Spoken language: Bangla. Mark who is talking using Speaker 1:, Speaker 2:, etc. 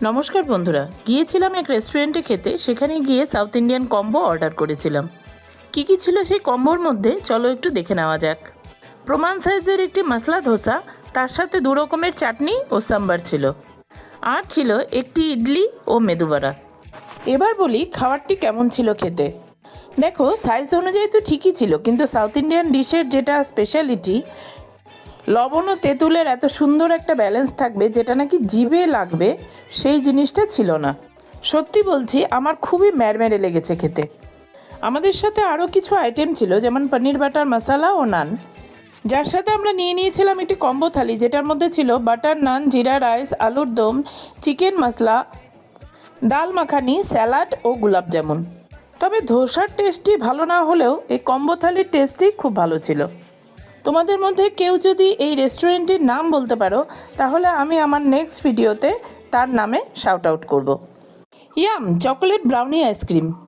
Speaker 1: নমস্কার বন্ধুরা, গিয়েছিলাম এক রেস্টুরেন্টে খেতে। সেখানে গিয়ে সাউথ ইন্ডিয়ান কম্বো অর্ডার করেছিলাম। কি কি ছিল সেই কম্বোর মধ্যে চলো একটু দেখে নেওয়া যাক। প্রমাণ সাইজের একটি মশলা ধোসা, তার সাথে 2 রকমের চাটনি ও সাম্বার ছিল, আর ছিল একটি ইডলি ও মেদুবড়া। এবার বলি খাবারটি কেমন ছিল খেতে। দেখো, সাইজ অনুযায়ী তো ঠিকই ছিল, কিন্তু সাউথ ইন্ডিয়ান ডিশের যেটা স্পেশালিটি, লবণ ও তেঁতুলের এত সুন্দর একটা ব্যালেন্স থাকবে যেটা নাকি জিভে লাগবে, সেই জিনিসটা ছিল না। সত্যি বলছি, আমার খুবই ম্যাড়মেড়ে লেগেছে খেতে। আমাদের সাথে আরও কিছু আইটেম ছিল, যেমন পনির বাটার মশালা ও নান, যার সাথে আমরা নিয়ে নিয়েছিলাম একটি কম্বো থালি, যেটার মধ্যে ছিল বাটার নান, জিরা রাইস, আলুর দম, চিকেন মশলা, ডাল মাখানি, স্যালাড ও গোলাপ জামুন। তবে ধোসার টেস্টটি ভালো না হলেও এই কম্বো থালির টেস্টই খুব ভালো ছিল। তোমাদের মধ্যে কেউ যদি এই রেস্টুরেন্টের নাম বলতে পারো, তাহলে আমি আমার নেক্সট ভিডিওতে তার নামে শাউট আউট করব। Yum chocolate brownie ice cream.